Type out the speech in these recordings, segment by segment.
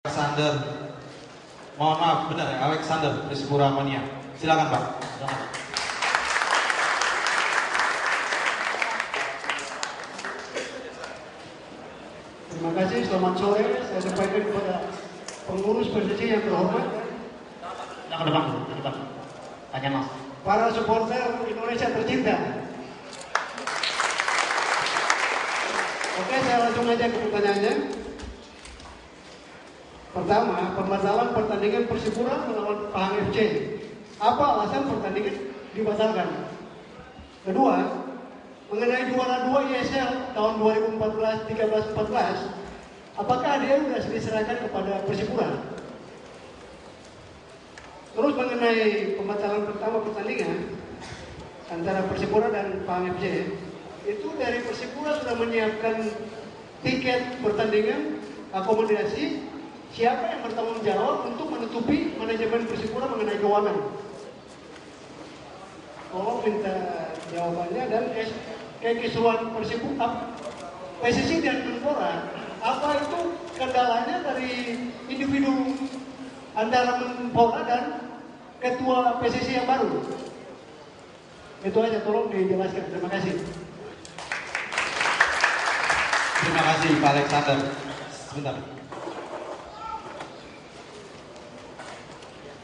Alexander, mohon maaf, benar ya, Alexander Persipura Mania. Silakan Pak. Silakan. Terima kasih, selamat sore. Saya sampaikan kepada pengurus PSSI yang terhormat. Ke depan. Tanya Mas. Para supporter Indonesia tercinta. Oke, saya langsung aja ke pertanyaannya. Pertama, pembatalan pertandingan Persipura melawan Pahang FC. Apa alasan pertandingan dibatalkan? Kedua, mengenai juara 2 ISL tahun 2014, 13, 14, apakah dia sudah diserahkan kepada Persipura? Terus mengenai pembatalan pertama pertandingan antara Persipura dan Pahang FC, itu dari Persipura sudah menyiapkan tiket pertandingan, akomodasi. Siapa yang bertanggung jawab untuk menutupi manajemen Persipura mengenai keuangan? Tolong minta jawabannya. Dan kekesuan Persipura, PSSI dan Menpora, apa itu kendalanya dari individu antara Menpora dan ketua PSSI yang baru? Itu aja, tolong dijelaskan. Terima kasih. Terima kasih Pak Alexander. Sebentar.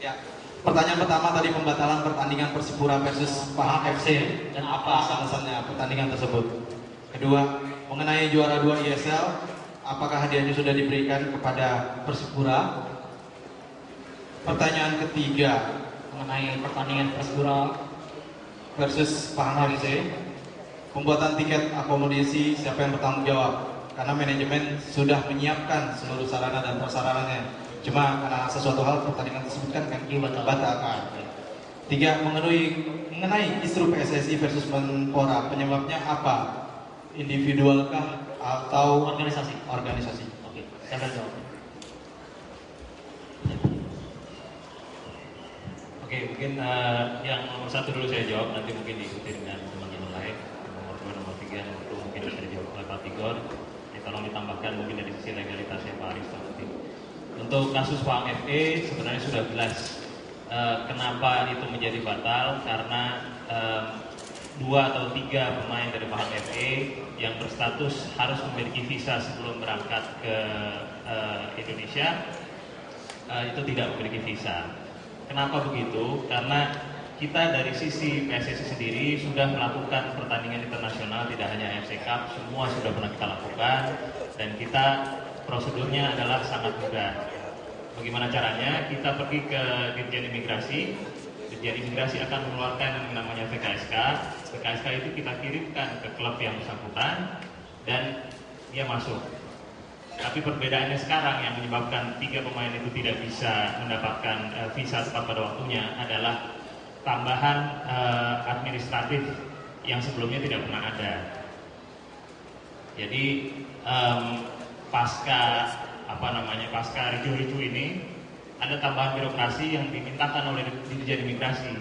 Ya, pertanyaan pertama tadi pembatalan pertandingan Persipura versus Pahang FC dan apa alasannya pertandingan tersebut. Kedua, mengenai juara 2 ISL, apakah hadiahnya sudah diberikan kepada Persipura? Pertanyaan ketiga, Mengenai pertandingan Persipura versus Pahang FC, pembuatan tiket akomodasi siapa yang bertanggung jawab? Karena manajemen sudah menyiapkan seluruh sarana dan prasarananya. Cuma karena sesuatu hal pertandingan tersebut kan dibatalkan. Tiga, mengenai isu PSSI versus Menpora, penyebabnya apa? Individualkah atau organisasi. Oke, saya akan jawab. Oke, mungkin yang nomor 1 dulu saya jawab, nanti mungkin diikuti dengan teman-teman lain. Nomor 2, nomor 3, nomor 2 mungkin bisa dijawab oleh Pak Tigor. Tolong ditambahkan mungkin dari sisi legalitasnya Pak Aristo nanti. Untuk kasus Pahang FE sebenarnya sudah jelas kenapa itu menjadi batal, karena 2 atau 3 pemain dari Pahang FE yang berstatus harus memiliki visa sebelum berangkat ke Indonesia itu tidak memiliki visa. Kenapa begitu? Karena kita dari sisi PSSI sendiri sudah melakukan pertandingan internasional, tidak hanya AFC Cup, semua sudah pernah kita lakukan, dan kita prosedurnya adalah sangat mudah. Bagaimana caranya? Kita pergi ke Dirjen Imigrasi. Dirjen Imigrasi akan mengeluarkan yang namanya VKSK. VKSK itu kita kirimkan ke klub yang bersangkutan dan dia masuk. Tapi perbedaannya sekarang yang menyebabkan 3 pemain itu tidak bisa mendapatkan visa tepat pada waktunya adalah tambahan administratif yang sebelumnya tidak pernah ada. Jadi pasca ricu-ricu ini ada tambahan birokrasi yang dimintakan oleh Dirjen Imigrasi,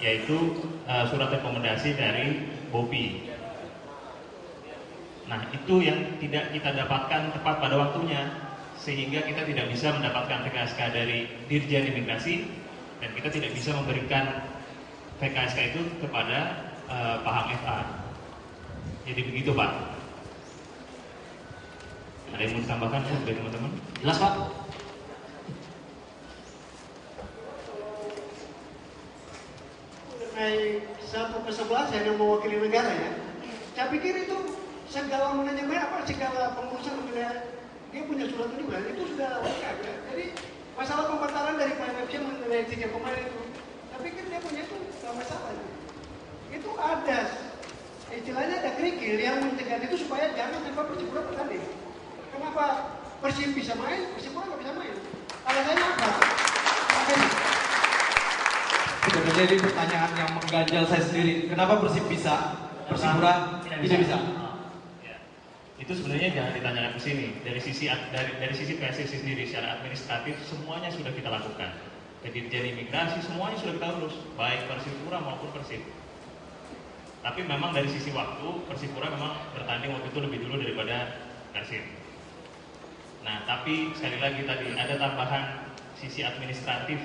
yaitu surat rekomendasi dari BOPI. Nah, itu yang tidak kita dapatkan tepat pada waktunya, sehingga kita tidak bisa mendapatkan VKSK dari Dirjen Imigrasi dan kita tidak bisa memberikan VKSK itu kepada Pahang FA. Jadi begitu Pak. Ada yang mau ditambahkan dari teman-teman? jelas Pak? Mengenai 1/11 saya yang mewakili negara ya. Saya pikir itu segala manajemen segala pengurusan mengenai dia punya surat penjualan itu sudah lengkap ya. Jadi masalah pembatalan dari PMFC mengenai 3 pemain itu, saya pikir dia punya itu nggak masalah. Itu ada istilahnya ada kerikil yang mencegah itu supaya jangan sampai Persipura bertanding. Kenapa Persib bisa main, Persipura nggak bisa main? Alasannya apa? Sudah menjadi pertanyaan yang mengganjal saya sendiri. Kenapa Persib bisa, Persipura tidak bisa? Itu sebenarnya jangan ditanyakan ke sini. Dari sisi PSSI sendiri secara administratif semuanya sudah kita lakukan. Jadi Dirjen Imigrasi semuanya sudah kita urus, baik Persipura maupun Persib. Tapi memang dari sisi waktu Persipura memang bertanding waktu itu lebih dulu daripada Persib. Nah, tapi sekali lagi tadi ada tambahan sisi administratif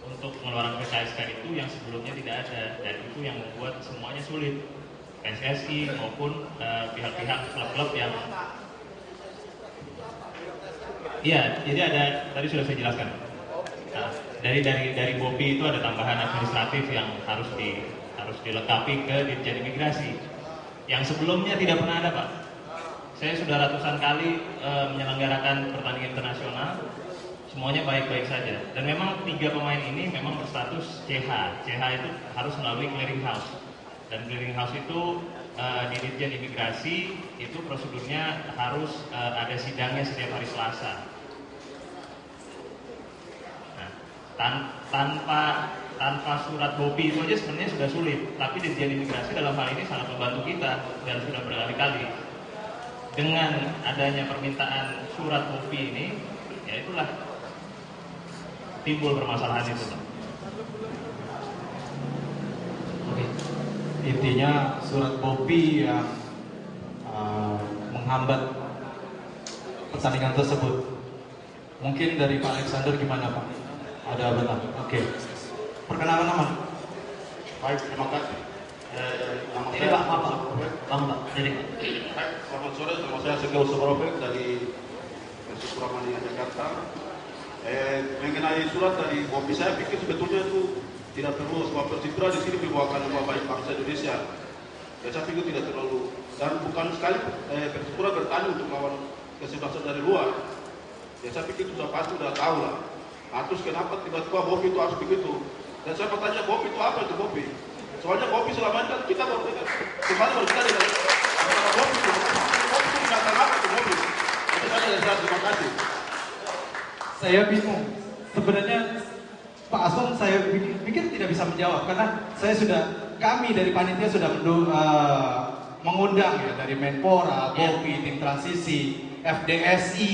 untuk pengeluaran PKSK itu yang sebelumnya tidak ada, dan itu yang membuat semuanya sulit. PSSI maupun pihak-pihak klub-klub yang iya, jadi ada tadi sudah saya jelaskan. Nah, dari BOPI itu ada tambahan administratif yang harus dilengkapi ke Ditjen Imigrasi yang sebelumnya tidak pernah ada, Pak. Saya sudah ratusan kali menyelenggarakan pertandingan internasional, semuanya baik-baik saja. Dan memang 3 pemain ini memang berstatus CH. CH itu harus melalui clearing house. Dan clearing house itu di Ditjen Imigrasi itu prosedurnya harus ada sidangnya setiap hari Selasa. Nah, tanpa surat BOPI itu aja sebenarnya sudah sulit. Tapi Ditjen Imigrasi dalam hal ini sangat membantu kita dan sudah berkali-kali. Dengan adanya permintaan surat BOPI ini, ya itulah timbul permasalahan itu. Oke. Intinya surat BOPI yang menghambat pertandingan tersebut. Mungkin dari Pak Alexander gimana, Pak? Ada benar? Oke. Perkenalan nama. Baik, terima kasih. Nama Ini saya Pak, Pak. Jadi. Baik, selamat sore, nama saya Segel Subrofek dari Persipura Mania Jakarta. Mengenai surat dari BOPI, saya pikir sebetulnya itu tidak perlu, sebab Persipura di sini membawakan nama baik bangsa Indonesia. Ya, saya pikir tidak terlalu, dan bukan sekali Persipura bertanding untuk lawan kesebelasan dari luar. Ya, saya pikir sudah pasti sudah tahu lah. Nah, terus kenapa tiba-tiba BOPI itu harus begitu? Dan saya bertanya, BOPI itu apa itu BOPI? Soalnya BOPI selama ini kan kita baru kita dengan BOPI itu binatang apa itu BOPI? Itu saja dari saya, terima kasih. Saya bingung. Sebenarnya Pak Aswan saya pikir tidak bisa menjawab karena kami dari panitia sudah mengundang ya dari Menpora, BOPI, tim transisi, FDSI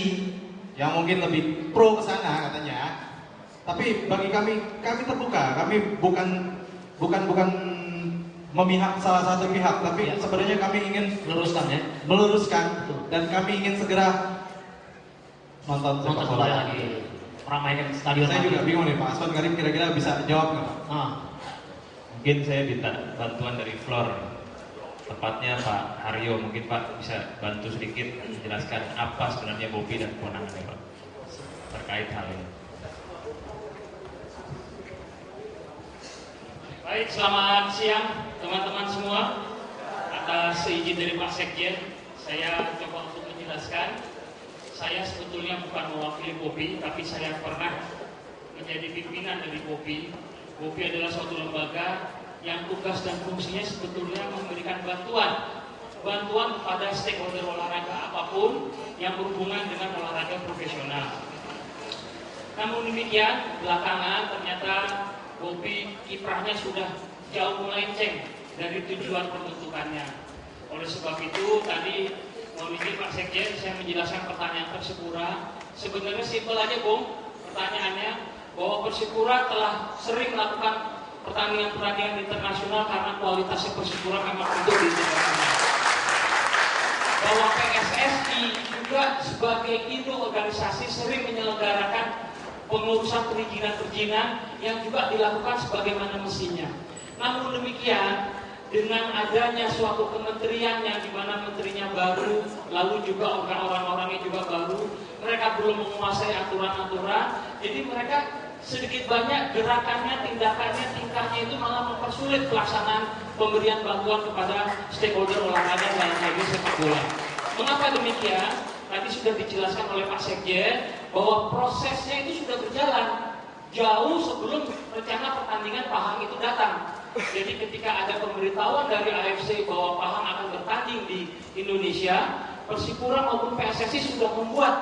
yang mungkin lebih pro ke sana katanya. Tapi bagi kami terbuka. Kami bukan memihak salah satu pihak, tapi sebenarnya kami ingin meluruskan dan kami ingin segera nonton sepak bola lagi, meramaikan stadion. Saya juga bingung nih Pak Aswan Karim, kira-kira bisa jawab nggak Pak? Mungkin saya minta bantuan dari Flor, tepatnya Pak Haryo. Mungkin Pak bisa bantu sedikit menjelaskan apa sebenarnya BOPI dan kewenangannya Pak terkait hal ini. Baik, selamat siang teman-teman semua. Atas izin dari Pak Sekjen, saya coba untuk menjelaskan. Saya sebetulnya bukan mewakili BOPI, tapi saya pernah menjadi pimpinan dari BOPI. BOPI adalah suatu lembaga yang tugas dan fungsinya sebetulnya memberikan bantuan kepada stakeholder olahraga apapun yang berhubungan dengan olahraga profesional. Namun demikian, belakangan ternyata BOPI kiprahnya sudah jauh melenceng dari tujuan pembentukannya. Oleh sebab itu, tadi mohon izin Pak Sekjen, saya menjelaskan pertanyaan Persipura. Sebenarnya simpel aja, Bung. Pertanyaannya, bahwa Persipura telah sering melakukan pertandingan-pertandingan internasional karena kualitasnya Persipura memang untuk di internasional. Bahwa PSSI juga sebagai induk organisasi sering menyelenggarakan pengurusan perizinan-perizinan yang juga dilakukan sebagaimana mestinya. Namun demikian, dengan adanya suatu kementerian yang dimana menterinya baru, lalu juga orang-orangnya juga baru, mereka belum menguasai aturan-aturan, jadi mereka sedikit banyak gerakannya, tindakannya, tingkahnya itu malah mempersulit pelaksanaan pemberian bantuan kepada stakeholder olahraga dalam hal ini sepak bola. Mengapa demikian? Tadi sudah dijelaskan oleh Pak Sekjen bahwa prosesnya itu sudah berjalan jauh sebelum rencana pertandingan Pahang itu datang. Jadi ketika ada pemberitahuan dari AFC bahwa Pahang akan bertanding di Indonesia, Persipura maupun PSSI sudah membuat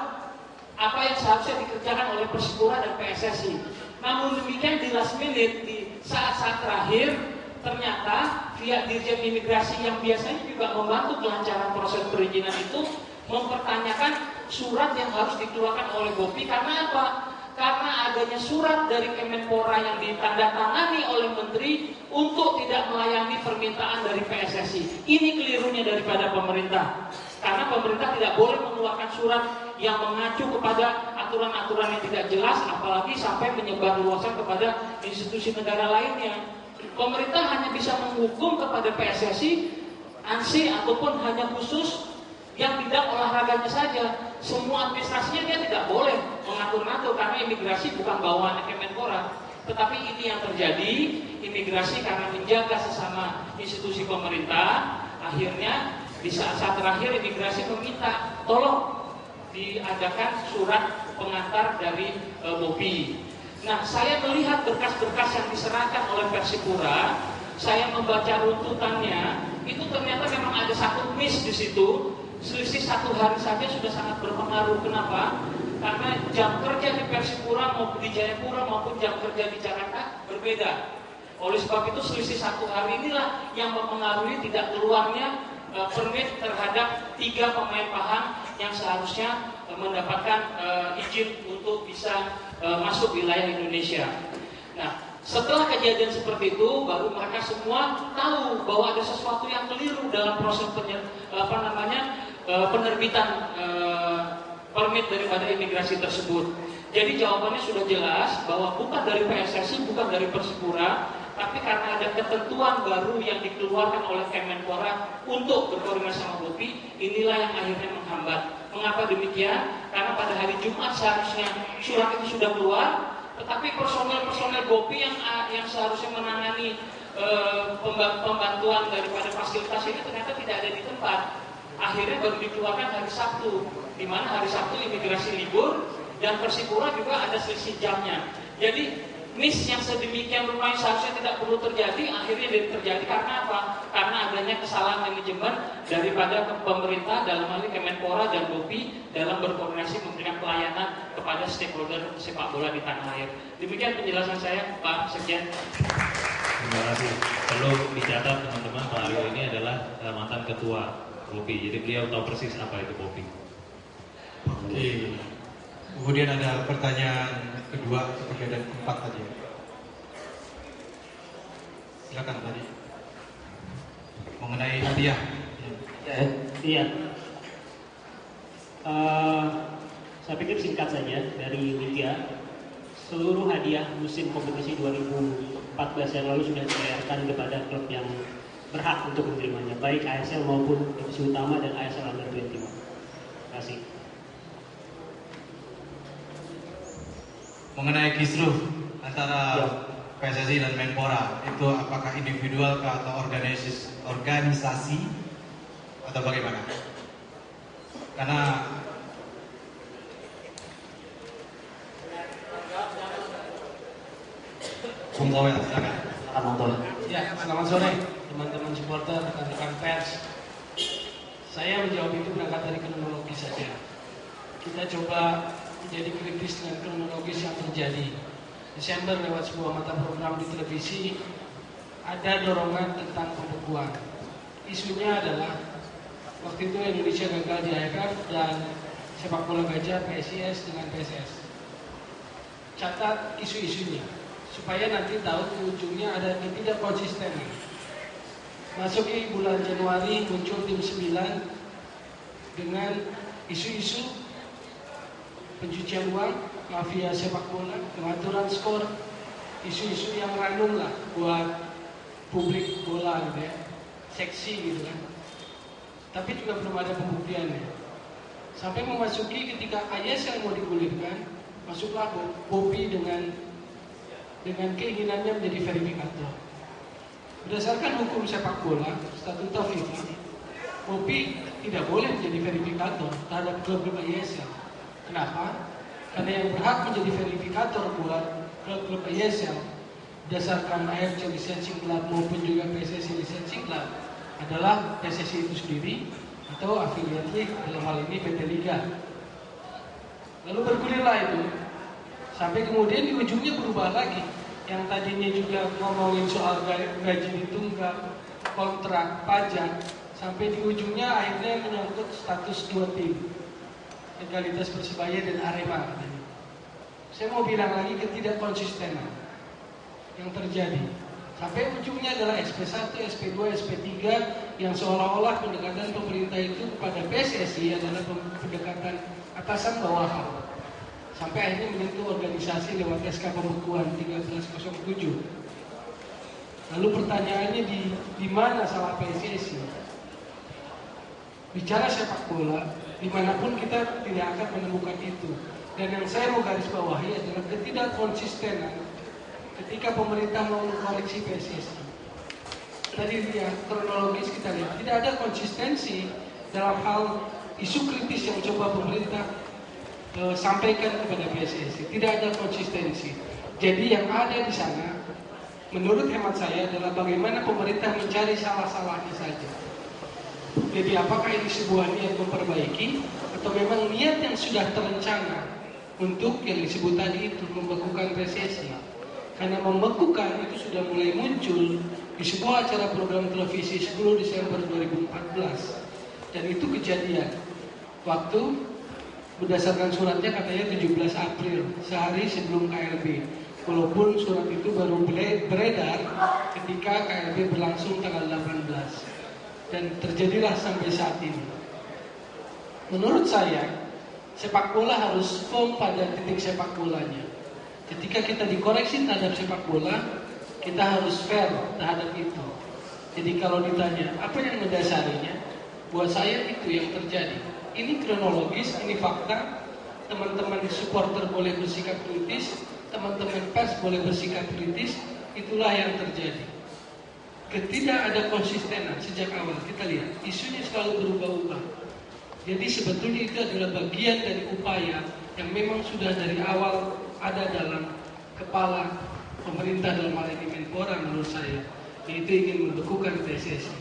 apa yang seharusnya dikerjakan oleh Persipura dan PSSI. Namun demikian di last minute, di saat-saat terakhir, ternyata pihak Dirjen Imigrasi yang biasanya juga membantu kelancaran proses perizinan itu mempertanyakan surat yang harus dikeluarkan oleh BOPI. Karena apa? Karena adanya surat dari Kemenpora yang ditandatangani oleh Menteri untuk tidak melayani permintaan dari PSSI. Ini kelirunya daripada pemerintah. Karena pemerintah tidak boleh mengeluarkan surat yang mengacu kepada aturan-aturan yang tidak jelas, apalagi sampai menyebar luasan kepada institusi negara lainnya. Pemerintah hanya bisa menghukum kepada PSSI, ANSI, ataupun hanya khusus yang bidang olahraganya saja. Semua administrasinya dia tidak boleh mengatur-ngatur, karena imigrasi bukan bawahan Kemenpora. Tetapi ini yang terjadi, imigrasi karena menjaga sesama institusi pemerintah, akhirnya di saat-saat terakhir imigrasi meminta tolong diadakan surat pengantar dari Bobi. Nah, saya melihat berkas-berkas yang diserahkan oleh Persipura, saya membaca runtutannya, itu ternyata memang ada satu miss di situ. Selisih 1 hari saja sudah sangat berpengaruh. Kenapa? Karena jam kerja di Persipura maupun di Jayapura maupun jam kerja di Jakarta berbeda. Oleh sebab itu selisih 1 hari inilah yang mempengaruhi tidak keluarnya permit terhadap 3 pemain Pahang yang seharusnya mendapatkan izin untuk bisa masuk wilayah Indonesia. Nah, setelah kejadian seperti itu, baru mereka semua tahu bahwa ada sesuatu yang keliru dalam proses penerbitan permit daripada imigrasi tersebut. Jadi jawabannya sudah jelas bahwa bukan dari PSSI, bukan dari Persipura, tapi karena ada ketentuan baru yang dikeluarkan oleh Kemenpora untuk berkoordinasi sama Bobi, inilah yang akhirnya menghambat. Mengapa demikian? Karena pada hari Jumat seharusnya surat itu sudah keluar, tetapi personel Bobi yang seharusnya menangani pembantuan daripada fasilitas ini ternyata tidak ada di tempat. Akhirnya baru dikeluarkan hari Sabtu, di mana hari Sabtu imigrasi libur dan Persipura juga ada selisih jamnya. Jadi miss yang sedemikian rupa seharusnya tidak perlu terjadi, akhirnya terjadi karena apa? Karena adanya kesalahan manajemen daripada pemerintah dalam hal ini Kemenpora dan Bobi dalam berkoordinasi memberikan pelayanan kepada stakeholder sepak bola di tanah air. Demikian penjelasan saya, Pak Sekjen. Terima kasih. Perlu dicatat teman-teman, Pak Aryo ini adalah mantan ketua Bobi, jadi beliau tahu persis apa itu Bobi. Oke. Kemudian ada pertanyaan kedua, ketiga, dan keempat tadi. Silakan tadi. Mengenai hadiah. Iya. Saya pikir singkat saja dari Liga. Seluruh hadiah musim kompetisi 2014 yang lalu sudah dibayarkan kepada klub yang berhak untuk menerimanya, baik ASL maupun divisi utama dan ASL Under 21. Terima kasih. Mengenai kisruh antara PSSI dan Menpora, itu apakah individual atau organisasi atau bagaimana? Karena Bung Towel, silakan. Ya, selamat sore teman-teman supporter, rekan-rekan pers. Saya menjawab itu berangkat dari kronologi saja. Kita coba menjadi kritis dengan kronologis yang terjadi. Desember lewat sebuah mata program di televisi ada dorongan tentang pembekuan. Isunya adalah waktu itu Indonesia gagal di AFF dan sepak bola gajah PSIS dengan PSS. Catat isu-isunya supaya nanti tahu ujungnya ada tidak konsisten. Masuki bulan Januari muncul tim 9 dengan isu-isu pencucian uang, mafia sepak bola, pengaturan skor, isu-isu yang random lah buat publik bola gitu ya, seksi gitu kan. Tapi juga belum ada pembuktiannya. Sampai memasuki ketika AYS yang mau digulirkan, masuklah Bobi dengan keinginannya menjadi verifikator. Berdasarkan hukum sepak bola, statuta FIFA, Bobi tidak boleh menjadi verifikator terhadap klub-klub ISL. Kenapa? Karena yang berhak menjadi verifikator buat klub-klub ISL berdasarkan AFC Licensing Club maupun juga PSSI Licensing Club adalah PSSI itu sendiri atau afiliatnya dalam hal ini PT Liga. Lalu bergulirlah itu sampai kemudian di ujungnya berubah lagi. Yang tadinya juga ngomongin soal gaji ditunggak, kontrak, pajak, sampai di ujungnya akhirnya menyangkut status 2 tim, legalitas Persebaya dan Arema katanya. Saya mau bilang lagi ketidakkonsistenan yang terjadi. Sampai ujungnya adalah SP1, SP2, SP3 yang seolah-olah pendekatan pemerintah itu kepada PSSI adalah pendekatan atasan bawahan. Sampai akhirnya menyentuh organisasi lewat SK pembekuan 1307. Lalu pertanyaannya di mana salah PSSI? Bicara sepak bola, dimanapun kita tidak akan menemukan itu. Dan yang saya mau garis bawahi adalah ketidakkonsistenan ketika pemerintah mau mengkoreksi PSSI. Tadi lihat kronologis kita lihat tidak ada konsistensi dalam hal isu kritis yang coba pemerintah sampaikan kepada PSSI. Tidak ada konsistensi. Jadi yang ada di sana, menurut hemat saya adalah bagaimana pemerintah mencari salah-salahnya saja. Jadi apakah ini sebuah niat memperbaiki atau memang niat yang sudah terencana untuk yang disebut tadi itu membekukan PSSI? Karena membekukan itu sudah mulai muncul di sebuah acara program televisi 10 Desember 2014 dan itu kejadian waktu berdasarkan suratnya katanya 17 April sehari sebelum KLB, walaupun surat itu baru beredar ketika KLB berlangsung tanggal 18 dan terjadilah sampai saat ini. Menurut saya sepak bola harus firm pada titik sepak bolanya. Ketika kita dikoreksi terhadap sepak bola, kita harus fair terhadap itu. Jadi kalau ditanya apa yang mendasarinya, buat saya itu yang terjadi. Ini kronologis, ini fakta. Teman-teman supporter boleh bersikap kritis, teman-teman pers boleh bersikap kritis. Itulah yang terjadi. Tidak ada konsistenan sejak awal. Kita lihat isunya selalu berubah-ubah. Jadi sebetulnya itu adalah bagian dari upaya yang memang sudah dari awal ada dalam kepala pemerintah dalam hal ini Menpora menurut saya, yaitu ingin membekukan PSSI.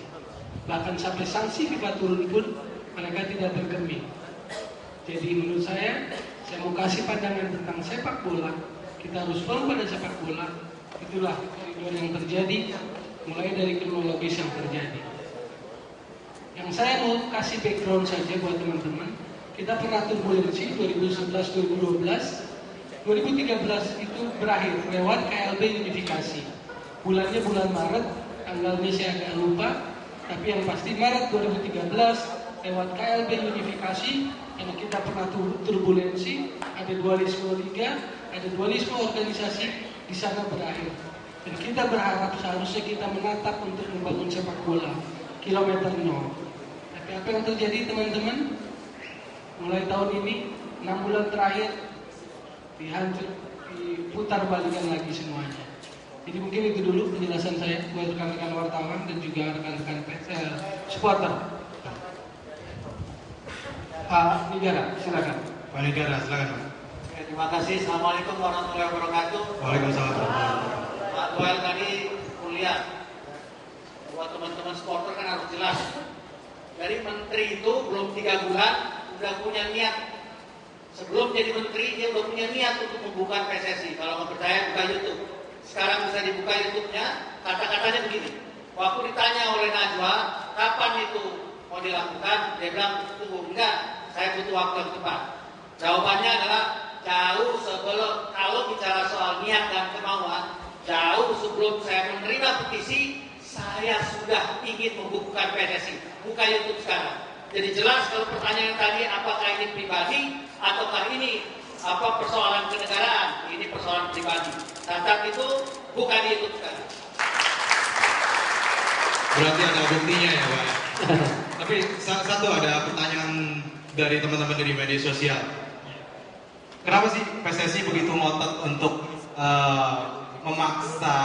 Bahkan sampai sanksi FIFA turun pun mereka tidak bergeming. Jadi menurut saya mau kasih pandangan tentang sepak bola, kita harus firm pada sepak bola. Itulah koridor yang terjadi, mulai dari kronologis yang terjadi. Yang saya mau kasih background saja buat teman-teman, kita pernah turbulensi 2011-2012. 2013 itu berakhir lewat KLB unifikasi. Bulannya bulan Maret, tanggalnya saya agak lupa, tapi yang pasti Maret 2013 lewat KLB unifikasi, karena kita pernah turbulensi, ada dualisme liga, ada dualisme organisasi, di sana berakhir. Dan kita berharap seharusnya kita menatap untuk membangun sepak bola kilometer 0. Tapi apa yang terjadi teman-teman? Mulai tahun ini 6 bulan terakhir diputar balikan lagi semuanya. Jadi mungkin itu dulu penjelasan saya buat rekan-rekan wartawan dan juga rekan-rekan supporter. Pak Negara, silakan. Pak Negara, silakan. Terima kasih. Assalamualaikum warahmatullahi wabarakatuh. Waalaikumsalam. Pak Doel tadi kuliah. Buat teman-teman supporter kan harus jelas. Dari menteri itu belum 3 bulan udah punya niat. Sebelum jadi menteri dia udah punya niat untuk membuka PSSI. Kalau nggak percaya buka YouTube. Sekarang bisa dibuka YouTube-nya. Kata-katanya begini. Waktu ditanya oleh Najwa, kapan itu mau dilakukan? Dia bilang tunggu, enggak. Saya butuh waktu yang tepat. Jawabannya adalah jauh sebelum, kalau bicara soal niat dan kemauan, jauh sebelum saya menerima petisi, saya sudah ingin membukukan PSSI. Buka YouTube sekarang. Jadi jelas kalau pertanyaan tadi apakah ini pribadi ataukah ini persoalan kenegaraan, ini persoalan pribadi. Catat itu buka di YouTube sekarang. Berarti ada buktinya ya Pak. Tapi satu ada pertanyaan dari teman-teman dari media sosial. Kenapa sih PSSI begitu ngotot untuk memaksa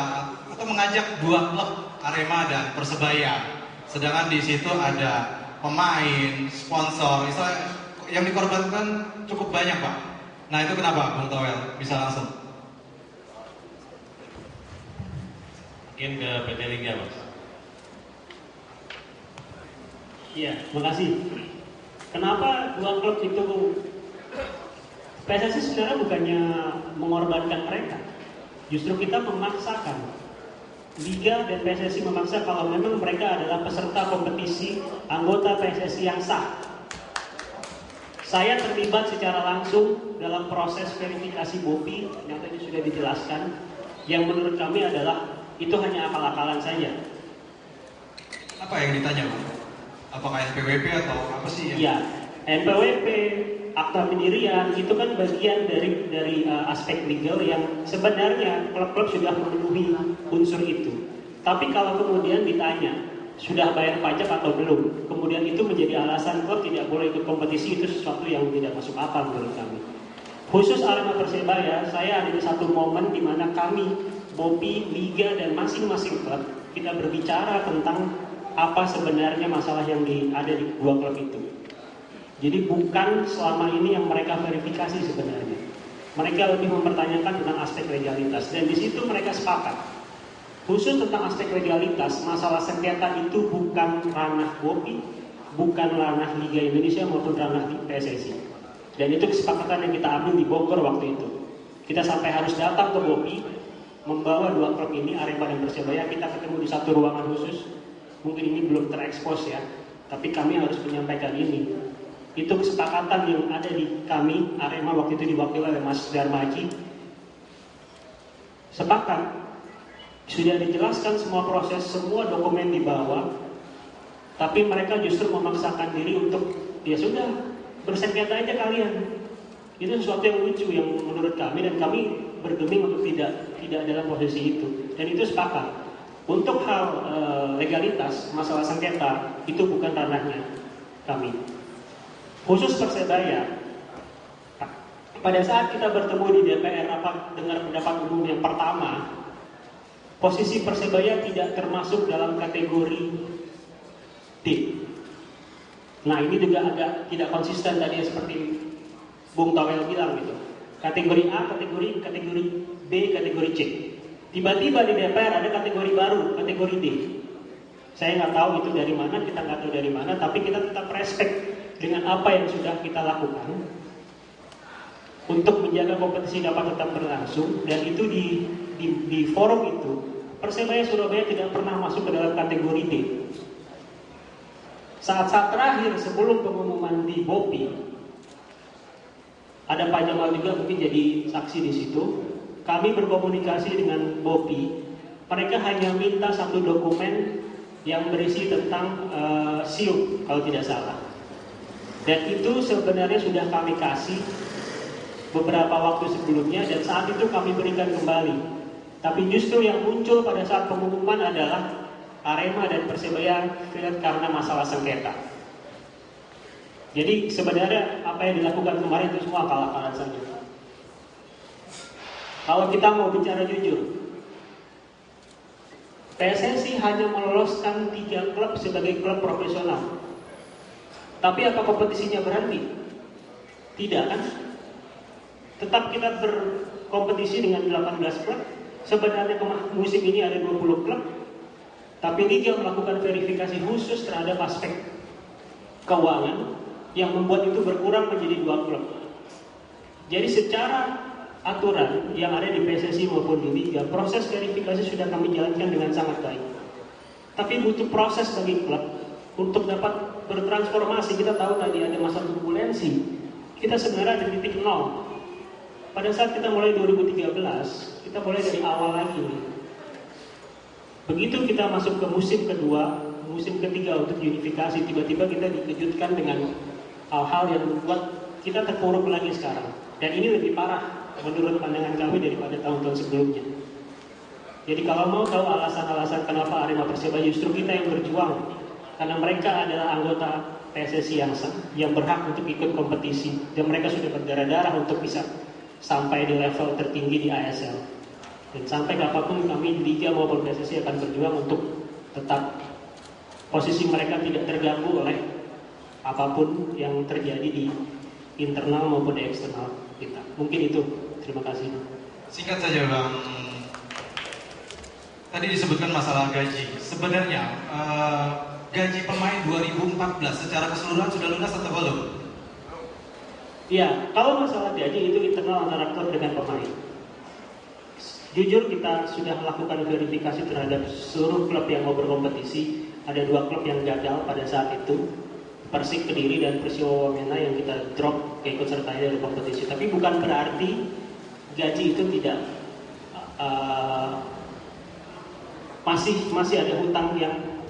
atau mengajak 2 klub Arema dan Persebaya, sedangkan di situ ada pemain, sponsor, yang dikorbankan cukup banyak Pak. Nah itu kenapa Bung Toel? Bisa langsung. Mungkin ke PT Liga Mas. Iya, makasih. Kenapa 2 klub itu? PSSI sebenarnya bukannya mengorbankan mereka. Justru kita memaksakan. Liga dan PSSI memaksa kalau memang mereka adalah peserta kompetisi, anggota PSSI yang sah. Saya terlibat secara langsung dalam proses verifikasi BOPI yang tadi sudah dijelaskan, yang menurut kami adalah itu hanya akal-akalan saja. Apa yang ditanya, Bu? Apakah NPWP atau apa sih yang... Ya, NPWP, akta pendirian itu kan bagian dari aspek legal yang sebenarnya klub-klub sudah memenuhi unsur itu. Tapi kalau kemudian ditanya sudah bayar pajak atau belum, kemudian itu menjadi alasan klub tidak boleh ikut kompetisi, itu sesuatu yang tidak masuk akal menurut kami. Khusus Arema Persebaya, saya ada di satu momen di mana kami, BOPI, Liga dan masing-masing klub kita berbicara tentang apa sebenarnya masalah yang ada di dua klub itu. Jadi bukan selama ini yang mereka verifikasi sebenarnya. Mereka lebih mempertanyakan tentang aspek legalitas dan di situ mereka sepakat. Khusus tentang aspek legalitas, masalah sengketa itu bukan ranah BOPI, bukan ranah Liga Indonesia maupun ranah PSSI. Dan itu kesepakatan yang kita ambil di Bogor waktu itu. Kita sampai harus datang ke BOPI, membawa dua klub ini, Arema dan Persebaya, kita ketemu di satu ruangan khusus. Mungkin ini belum terekspos ya, tapi kami harus menyampaikan ini. Itu kesepakatan yang ada di kami, Arema waktu itu diwakili oleh Mas Darmaji. Sepakat. Sudah dijelaskan semua proses, semua dokumen dibawa, tapi mereka justru memaksakan diri untuk, ya sudah, bersengketa aja kalian. Itu sesuatu yang lucu yang menurut kami, dan kami bergeming untuk tidak dalam posisi itu. Dan itu sepakat. Untuk hal legalitas, masalah sengketa, itu bukan ranahnya kami. Khusus Persebaya, pada saat kita bertemu di DPR dengar pendapat umum yang pertama, posisi Persebaya tidak termasuk dalam kategori D. Nah ini juga agak tidak konsisten tadi seperti Bung Tawel bilang gitu. Kategori A, kategori B, kategori C. Tiba-tiba di DPR ada kategori baru, kategori D. Saya nggak tahu itu dari mana, kita nggak tahu dari mana, tapi kita tetap respect dengan apa yang sudah kita lakukan untuk menjaga kompetisi dapat tetap berlangsung. Dan itu di forum itu Persebaya Surabaya tidak pernah masuk ke dalam kategori D. Saat-saat terakhir sebelum pengumuman di BOPI, ada Pak Jamal juga mungkin jadi saksi di situ. Kami berkomunikasi dengan BOPI. Mereka hanya minta satu dokumen yang berisi tentang SIUP kalau tidak salah. Dan itu sebenarnya sudah kami kasih beberapa waktu sebelumnya dan saat itu kami berikan kembali. Tapi justru yang muncul pada saat pengumuman adalah Arema dan Persebaya karena masalah sengketa. Jadi sebenarnya apa yang dilakukan kemarin itu semua akal-akalan saja. Kalau kita mau bicara jujur, PSSI hanya meloloskan 3 klub sebagai klub profesional. Tapi apa kompetisinya berhenti? Tidak kan? Tetap kita berkompetisi dengan 18 klub. Sebenarnya musim ini ada 20 klub. Tapi Liga melakukan verifikasi khusus terhadap aspek keuangan yang membuat itu berkurang menjadi 2 klub. Jadi secara aturan yang ada di PSSI maupun di Liga, proses verifikasi sudah kami jalankan dengan sangat baik. Tapi butuh proses bagi klub untuk dapat bertransformasi. Kita tahu tadi ada masa turbulensi. Kita sebenarnya ada di titik 0. Pada saat kita mulai 2013, kita mulai dari awal lagi. Begitu kita masuk ke musim kedua, musim ketiga untuk unifikasi, tiba-tiba kita dikejutkan dengan hal-hal yang membuat kita terpuruk lagi sekarang. Dan ini lebih parah menurut pandangan kami daripada tahun-tahun sebelumnya. Jadi kalau mau tahu alasan-alasan kenapa Arema Persebaya, justru kita yang berjuang. Karena mereka adalah anggota PSSI yang berhak untuk ikut kompetisi. Dan mereka sudah berdarah-darah untuk bisa sampai di level tertinggi di ASL. Dan sampai kapanpun kami Liga maupun PSSI akan berjuang untuk tetap posisi mereka tidak terganggu oleh apapun yang terjadi di internal maupun di eksternal kita. Mungkin itu. Terima kasih. Singkat saja Bang. Tadi disebutkan masalah gaji. Sebenarnya gaji pemain 2014 secara keseluruhan sudah lunas atau belum? Iya, kalau masalah gaji itu internal antara klub dengan pemain. Jujur kita sudah melakukan verifikasi terhadap seluruh klub yang mau berkompetisi. Ada 2 klub yang gagal pada saat itu, Persik Kediri dan Persiwa Wamena, yang kita drop keikut sertaan dari kompetisi. Tapi bukan berarti gaji itu tidak masih ada hutang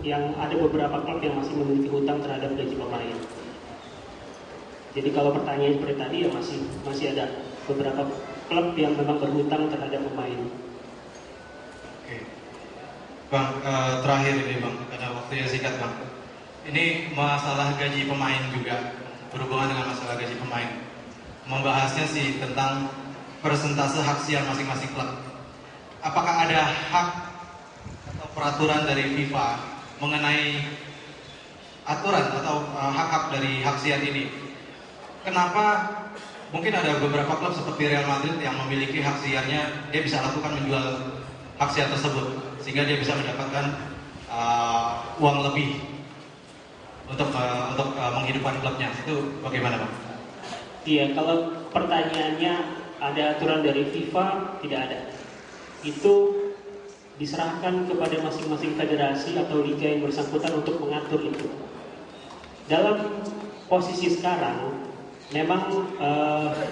yang ada beberapa klub yang masih memiliki hutang terhadap gaji pemain. Jadi kalau pertanyaan seperti tadi ya masih ada beberapa klub yang memang berhutang terhadap pemain. Oke. Bang, terakhir ini Bang, karena waktunya singkat Bang. Ini masalah gaji pemain juga, berhubungan dengan masalah gaji pemain. Membahasnya sih tentang persentase hak siar masing-masing klub. Apakah ada hak atau peraturan dari FIFA mengenai aturan atau hak-hak dari hak siar ini? Kenapa mungkin ada beberapa klub seperti Real Madrid yang memiliki hak siarnya, dia bisa lakukan menjual hak siar tersebut sehingga dia bisa mendapatkan uang lebih untuk menghidupkan klubnya. Itu bagaimana Bang? Iya, kalau pertanyaannya ada aturan dari FIFA, tidak ada. Itu diserahkan kepada masing-masing federasi atau liga yang bersangkutan untuk mengatur itu. Dalam posisi sekarang, memang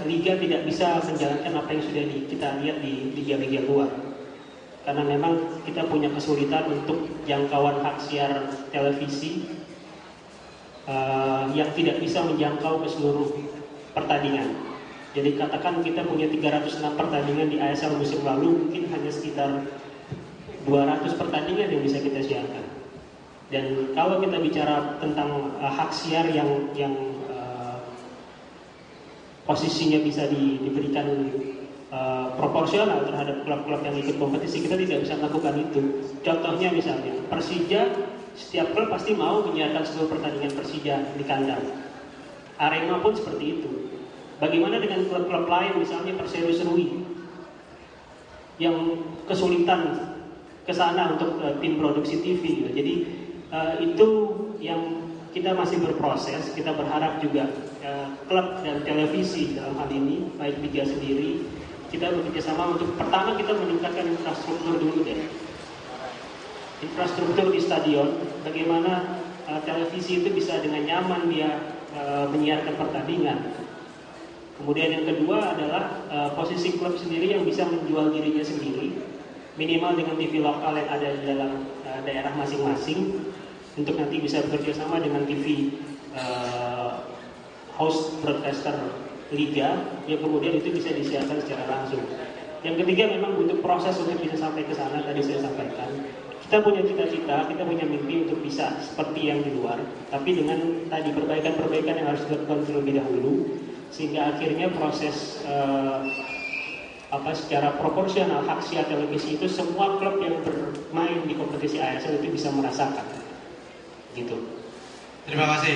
liga tidak bisa menjalankan apa yang sudah kita lihat di liga-liga luar. Karena memang kita punya kesulitan untuk jangkauan hak siar televisi yang tidak bisa menjangkau ke seluruh pertandingan. Jadi katakan kita punya 306 pertandingan di ASL musim lalu, mungkin hanya sekitar 200 pertandingan yang bisa kita siarkan. Dan kalau kita bicara tentang hak siar yang posisinya bisa diberikan proporsional terhadap klub-klub yang ikut kompetisi, kita tidak bisa melakukan itu. Contohnya misalnya Persija, setiap klub pasti mau menyiarkan seluruh pertandingan Persija di kandang. Arema pun seperti itu. Bagaimana dengan klub-klub lain, misalnya Perseru Serui yang kesulitan ke sana untuk tim produksi TV gitu. Jadi itu yang kita masih berproses. Kita berharap juga klub dan televisi dalam hal ini, baik Liga sendiri, kita bekerjasama untuk pertama kita meningkatkan infrastruktur dulu deh. Infrastruktur di stadion, bagaimana televisi itu bisa dengan nyaman dia menyiarkan pertandingan. Kemudian yang kedua adalah posisi klub sendiri yang bisa menjual dirinya sendiri, minimal dengan TV lokal yang ada di dalam daerah masing-masing, untuk nanti bisa bekerja sama dengan TV host broadcaster liga, yang kemudian itu bisa disiarkan secara langsung. Yang ketiga memang untuk proses untuk bisa sampai ke sana, tadi saya sampaikan. Kita punya cita-cita, kita punya mimpi untuk bisa seperti yang di luar, tapi dengan tadi perbaikan-perbaikan yang harus dilakukan terlebih dahulu, sehingga akhirnya proses secara proporsional hak siar televisi itu semua klub yang bermain di kompetisi ASL itu bisa merasakan. Gitu. Terima kasih.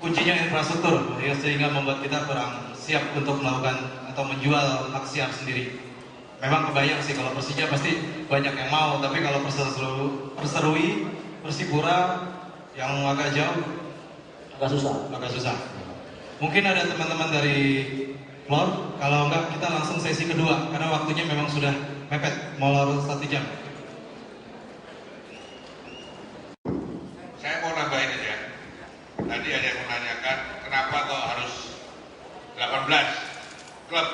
Kuncinya infrastruktur, ya, sehingga membuat kita kurang siap untuk melakukan atau menjual hak siar sendiri. Memang kebayang sih kalau Persija pasti banyak yang mau, tapi kalau Perserui, Persipura yang agak jauh, agak susah. Mungkin ada teman-teman dari floor, kalau enggak kita langsung sesi kedua, karena waktunya memang sudah mepet, molor 1 jam. Saya mau nambahin aja. Tadi ada yang menanyakan kenapa kok harus 18 klub,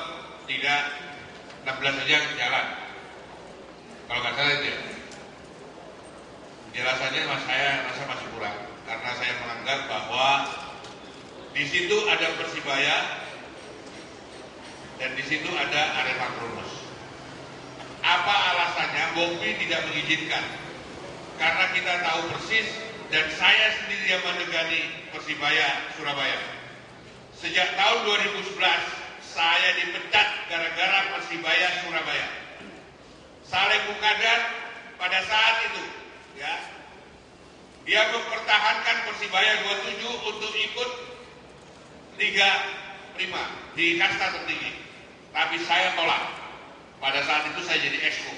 tidak 16 saja jalan. Kalau nggak salah itu ya. Penjelasannya saya rasa masih kurang, karena saya menganggap bahwa di situ ada Persibaya dan di situ ada Arema Kronos. Apa alasannya Bobi tidak mengizinkan? Karena kita tahu persis, dan saya sendiri yang mendegani Persibaya Surabaya. Sejak tahun 2011 saya dipecat gara-gara Persibaya Surabaya. Saleh Mukadar pada saat itu, ya, dia mempertahankan Persibaya 27 untuk ikut Liga 5 di kasta tertinggi. Tapi saya tolak. Pada saat itu saya jadi exco.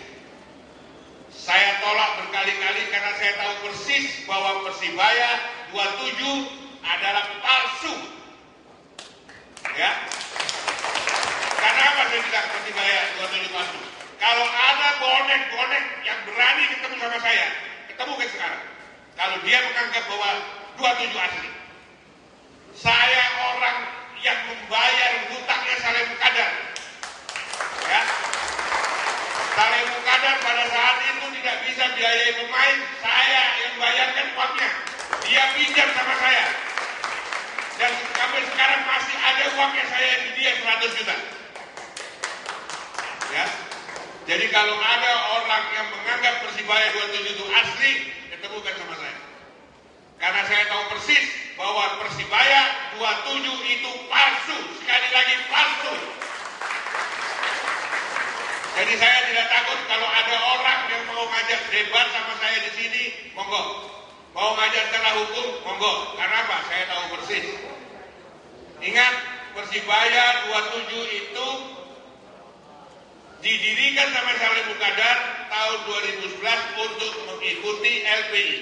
Saya tolak berkali-kali karena saya tahu persis bahwa Persibaya 27 adalah palsu. Ya. Karena apa saya bilang Persibaya 27 palsu? Kalau ada bonek-bonek yang berani ketemu sama saya, ketemu ke sekarang. Kalau dia menganggap bahwa 27 asli. Saya orang yang membayar hutangnya Saleh Mukadar. Ya. Saleh Mukadar pada saat itu tidak bisa biayai pemain, saya yang bayarkan uangnya. Dia pinjam sama saya. Dan sampai sekarang masih ada uangnya saya di dia 100 juta. Ya. Jadi kalau ada orang yang menganggap Persibaya 27 itu asli, ketemukan sama saya. Karena saya tahu persis bahwa Persibaya 27 itu palsu. Sekali lagi palsu. Jadi saya tidak takut kalau ada orang yang mau ngajak debat sama saya di sini, monggo. Mau ngajak secara hukum, monggo. Karena apa? Saya tahu persis. Ingat, Persibaya 27 itu didirikan sama Salim Muqaddar tahun 2011 untuk mengikuti LPI.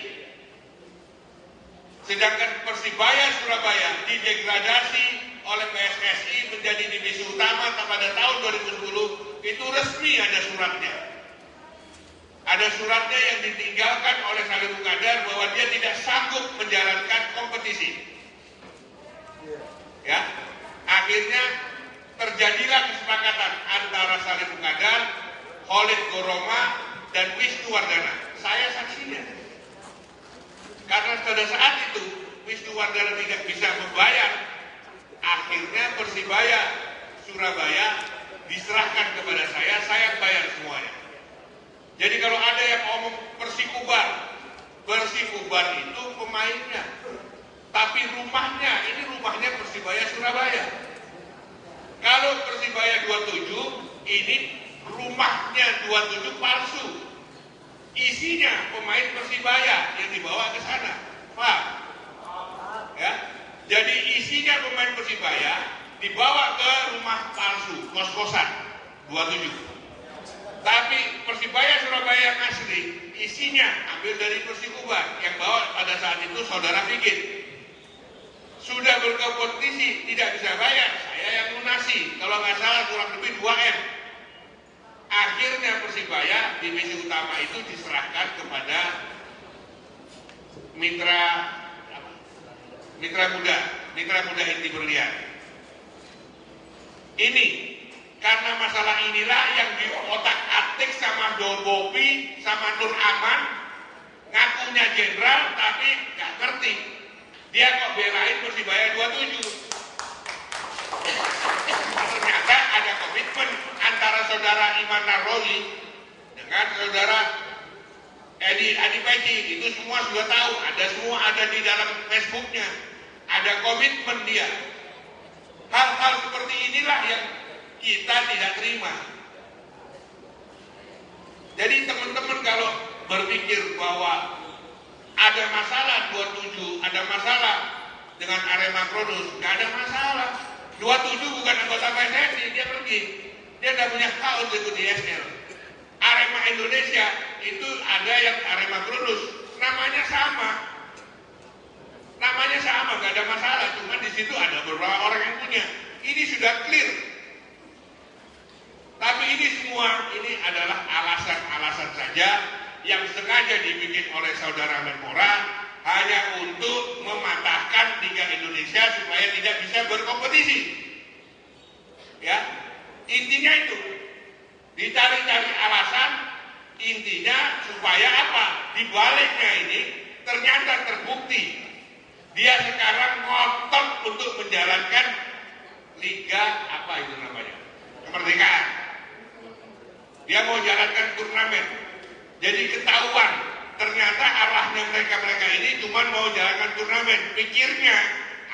Sedangkan Persibaya Surabaya didegradasi oleh PSSI menjadi divisi utama pada tahun 2010. Itu resmi ada suratnya. Ada suratnya yang ditinggalkan oleh Salim Muqaddar bahwa dia tidak sanggup menjalankan kompetisi. Ya, akhirnya terjadilah kesepakatan antara Salim Muqaddar, Khalid Goroma, dan Wisnuwardana. Saya saksinya. Karena pada saat itu Wisnuwardana tidak bisa membayar, akhirnya Persibaya Surabaya diserahkan kepada saya bayar semuanya. Jadi kalau ada yang ngomong Persikubar itu pemainnya, tapi rumahnya, ini rumahnya Persibaya Surabaya. Kalau Persibaya 27, ini rumahnya 27 palsu. Isinya pemain Persibaya yang dibawa ke sana. Paham? Ya. Jadi isinya pemain Persibaya dibawa ke rumah palsu, kos-kosan 27. Tapi Persibaya Surabaya yang asli, isinya ambil dari Persikubar yang bawa pada saat itu saudara Fikir. Sudah berkompetisi, tidak bisa bayar, saya yang lunasi. Kalau nggak salah kurang lebih 2M. Akhirnya Persibaya divisi utama itu diserahkan kepada mitra muda inti berlian. Ini karena masalah inilah yang diotak-atik sama Bobi sama Nur Aman, ngakunya jenderal tapi nggak ngerti. Dia kok belain Persibaya 27. Ternyata ada komitmen antara saudara Iman Naroli dengan saudara Edi Peci. Itu semua sudah tahu, semua ada di dalam Facebooknya. Ada komitmen dia. Hal-hal seperti inilah yang kita tidak terima. Jadi teman-teman kalau berpikir bahwa ada masalah 27, ada masalah dengan Arema Kronus, nggak ada masalah. 27 bukan anggota PSSI, dia pergi. Dia tidak punya hak untuk ikut ISL. Arema Indonesia itu ada yang Arema Kronus, namanya sama. Namanya sama, nggak ada masalah. Cuma di situ ada beberapa orang yang punya. Ini sudah clear. Tapi ini semua ini adalah alasan-alasan saja yang sengaja dibikin oleh saudara Menpora hanya untuk mematahkan Liga Indonesia supaya tidak bisa berkompetisi. Ya, intinya itu dicari-cari alasan, intinya supaya apa? Di baliknya ini ternyata terbukti dia sekarang ngotot untuk menjalankan Liga apa itu namanya? Kemerdekaan. Dia mau jalankan turnamen. Jadi ketahuan ternyata arahnya mereka ini cuma mau jalankan turnamen. Pikirnya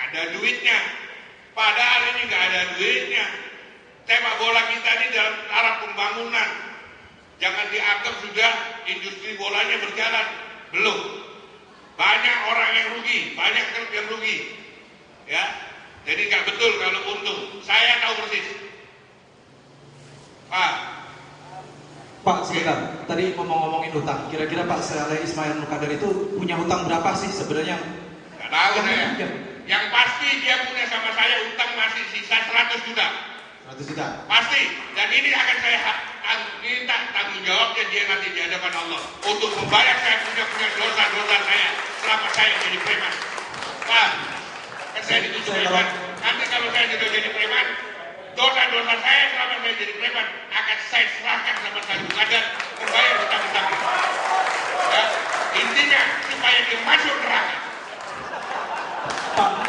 ada duitnya. Padahal ini nggak ada duitnya. Sepak bola kita ini dalam arah pembangunan. Jangan dianggap sudah industri bolanya berjalan. Belum. Banyak orang yang rugi, banyak klub yang rugi. Ya. Jadi nggak betul kalau untung. Saya tahu persis. Pak, sebentar. Tadi ngomongin hutang. Kira-kira Pak Saleh Ismail Muqaddar itu punya hutang berapa sih sebenarnya? Nggak tahu saya. Yang pasti dia punya sama saya hutang masih sisa 100 juta. 100 juta? Pasti. Dan ini akan saya minta tanggung jawabnya dia nanti di hadapan Allah. Untuk membayar saya punya dosa-dosa saya selama saya jadi preman. Pak, kan saya dituju preman. Nanti kalau saya juga jadi preman, dosa-dosa saya selama saya jadi preman akan saya serahkan sama Salim Muqaddar membayar hutang-hutang.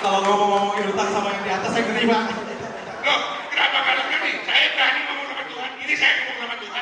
kalau ngomong-ngomongin utang sama yang di atas saya ngeri Pak. Loh, kenapa harus ngeri? Saya berani ngomong sama Tuhan. Ini saya ngomong sama Tuhan.